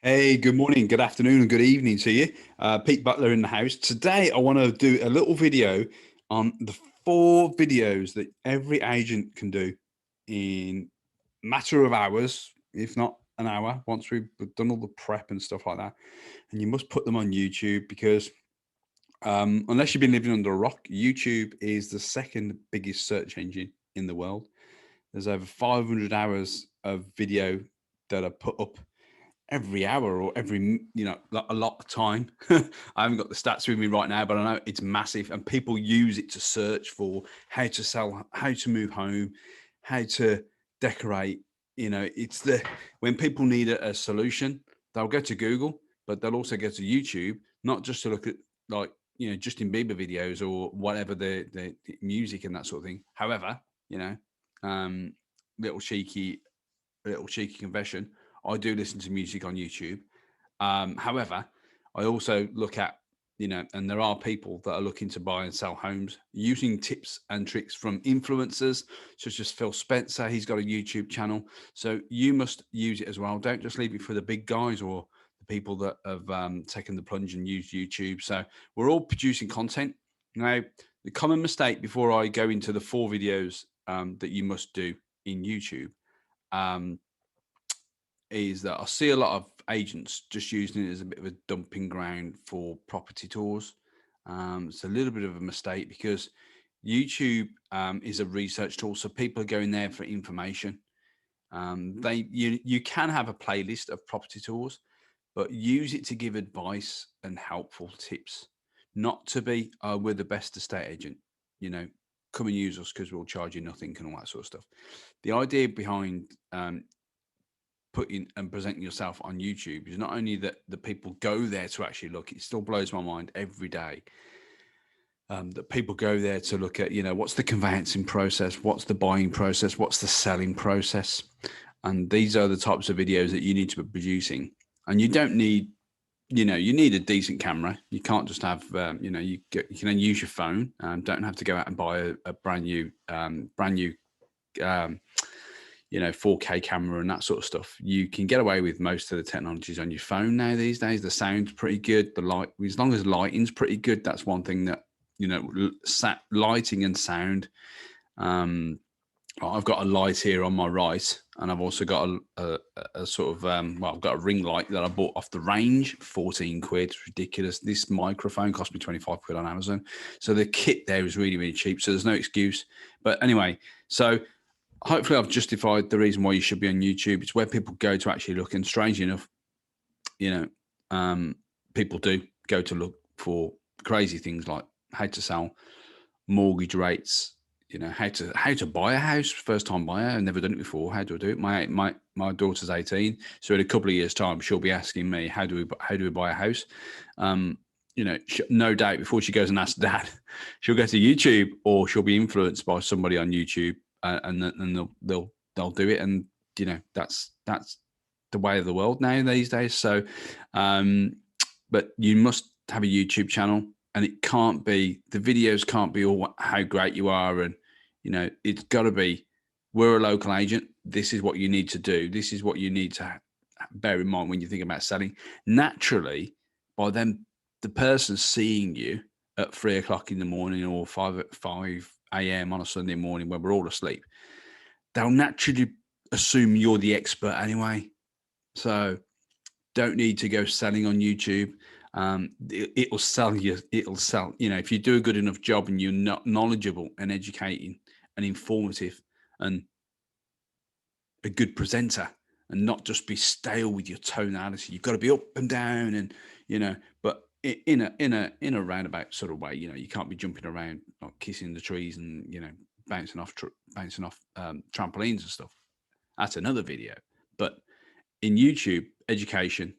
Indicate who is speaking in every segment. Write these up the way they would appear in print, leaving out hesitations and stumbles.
Speaker 1: Hey, good morning, good afternoon, and good evening to you. Pete Butler in the house. Today, I want to do a little video on the 4 videos that every agent can do in a matter of hours, if not an hour, once we've done all the prep and stuff like that. And you must put them on YouTube because unless you've been living under a rock, YouTube is the second biggest search engine in the world. There's over 500 hours of video that are put up every hour or every a lot of time. I haven't got the stats with me right now, but I know it's massive, and people use it to search for how to sell, how to move home, how to decorate. It's the when people need a solution, they'll go to Google, but they'll also go to YouTube, not just to look at like Justin Bieber videos or whatever the music and that sort of thing. However, you know, um, little cheeky little cheeky confession. I do listen to music on YouTube. However, I also look at, and there are people that are looking to buy and sell homes using tips and tricks from influencers such as Phil Spencer. He's got a YouTube channel. So you must use it as well. Don't just leave it for the big guys or the people that have taken the plunge and used YouTube. So we're all producing content. Now, the common mistake before I go into the 4 videos that you must do in YouTube um, is that I see a lot of agents just using it as a bit of a dumping ground for property tours. It's a little bit of a mistake because YouTube is a research tool, so people are going there for information. You can have a playlist of property tours, but use it to give advice and helpful tips, not to be we're the best estate agent. You know, come and use us because we'll charge you nothing and all that sort of stuff. The idea behind putting and presenting yourself on YouTube is not only that the people go there to actually look, it still blows my mind every day that people go there to look at, what's the conveyancing process, what's the buying process, what's the selling process. And these are the types of videos that you need to be producing. And you don't need, you need a decent camera. You can't just have, you can then use your phone. Don't have to go out and buy a brand new, um, 4K camera and that sort of stuff. You can get away with most of the technologies on your phone now these days. The sound's pretty good. The light, as long as lighting's pretty good, that's one thing that, lighting and sound. I've got a light here on my right, and I've also got a sort of, I've got a ring light that I bought off the range, 14 quid. It's ridiculous. This microphone cost me 25 quid on Amazon. So the kit there is really, really cheap. So there's no excuse. But anyway, so hopefully I've justified the reason why you should be on YouTube. It's where people go to actually look. And strangely enough, people do go to look for crazy things like how to sell, mortgage rates, how to buy a house, first time buyer. I've never done it before. How do I do it? My daughter's 18, so in a couple of years' time, she'll be asking me how do we buy a house. No doubt before she goes and asks dad, she'll go to YouTube or she'll be influenced by somebody on YouTube, and then they'll do it, and that's the way of the world now these days. So, but you must have a YouTube channel, and it can't be, the videos can't be all how great you are, and it's got to be, we're a local agent. This is what you need to do. This is what you need to bear in mind when you think about selling. Naturally, by then the person seeing you at 3 o'clock in the morning or 5 a.m. on a Sunday morning when we're all asleep, they'll naturally assume you're the expert anyway. So don't need to go selling on YouTube. It'll sell you. It'll sell. If you do a good enough job and you're not knowledgeable and educating and informative and a good presenter, and not just be stale with your tonality. You've got to be up and down, and but in a roundabout sort of way. You can't be jumping around like kissing the trees and bouncing off trampolines and stuff. That's another video. But in YouTube, education,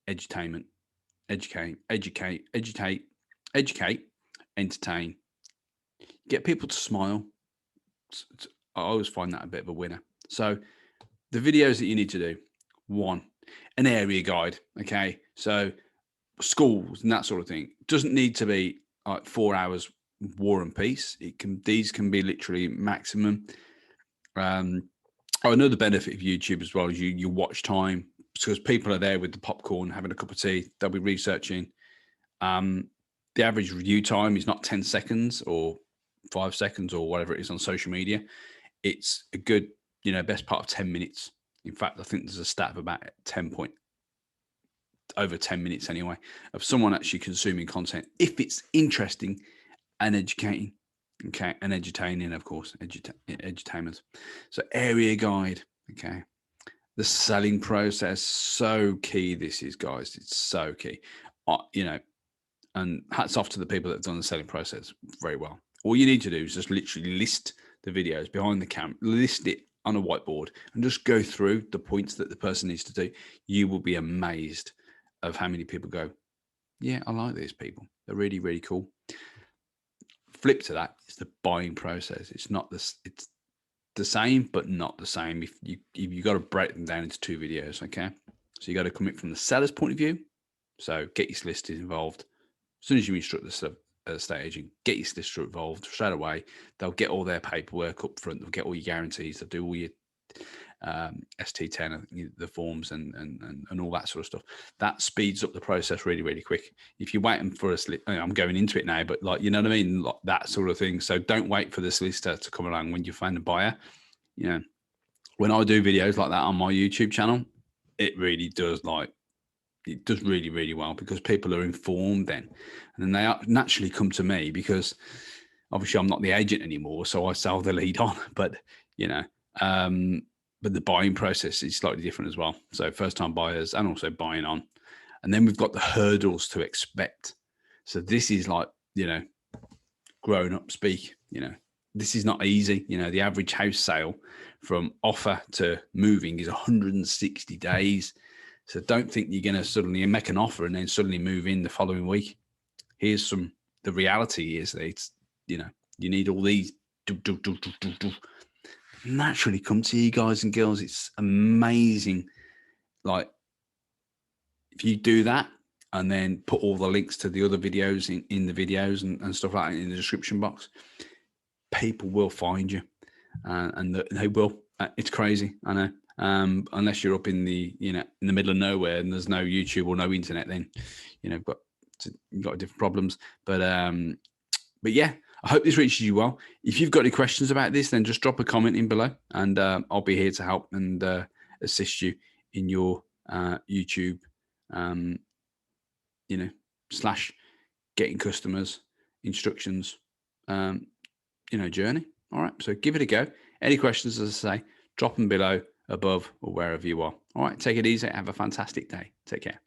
Speaker 1: edutainment, educate, entertain, get people to smile. I always find that a bit of a winner. So the videos that you need to do: 1, an area guide. Okay, so schools and that sort of thing doesn't need to be like 4 hours war and peace. These can be literally maximum. Another benefit of YouTube as well is you watch time. because people are there with the popcorn, having a cup of tea. They'll be researching. The average review time is not 10 seconds or 5 seconds or whatever it is on social media. It's a good, best part of 10 minutes. In fact, I think there's a stat of about over 10 minutes anyway, of someone actually consuming content, if it's interesting and educating. Okay. And entertaining, of course, edutainment. So area guide. Okay. The selling process, so key. This is, guys, it's so key. And hats off to the people that have done the selling process very well. All you need to do is just literally list the videos behind the camera, list it on a whiteboard, and just go through the points that the person needs to do. You will be amazed of how many people go, yeah, I like these people. They're really, really cool. Flip to that is the buying process. It's not this. It's the same, but not the same. If you got to break them down into 2 videos, okay? So you got to come in from the seller's point of view. So get your solicitors involved. As soon as you instruct the estate agent, get your solicitor involved straight away. They'll get all their paperwork up front. They'll get all your guarantees. They'll do all your ST10, the forms and all that sort of stuff. That speeds up the process really, really quick. If you're waiting for I'm going into it now, but you know what I mean? Like that sort of thing. So don't wait for the solicitor to come along when you find a buyer. When I do videos like that on my YouTube channel, it really does really, really well, because people are informed then, and then they naturally come to me, because obviously I'm not the agent anymore, so I sell the lead on, but but the buying process is slightly different as well. So first time buyers and also buying on, and then we've got the hurdles to expect. So this is grown up speak, this is not easy. The average house sale from offer to moving is 160 days. So don't think you're going to suddenly make an offer and then suddenly move in the following week. The reality is that it's, you need all these naturally come to you, guys and girls. It's amazing. Like, if you do that and then put all the links to the other videos in the videos and stuff like that in the description box, people will find you, and they will. It's crazy, I know. Unless you're up in the in the middle of nowhere and there's no YouTube or no internet, then you've got different problems. But yeah, I hope this reaches you well. If you've got any questions about this, then just drop a comment in below, and I'll be here to help and assist you in your YouTube / getting customers instructions journey. All right, so give it a go. Any questions, as I say, drop them below, above, or wherever you are. All right, take it easy. Have a fantastic day. Take care.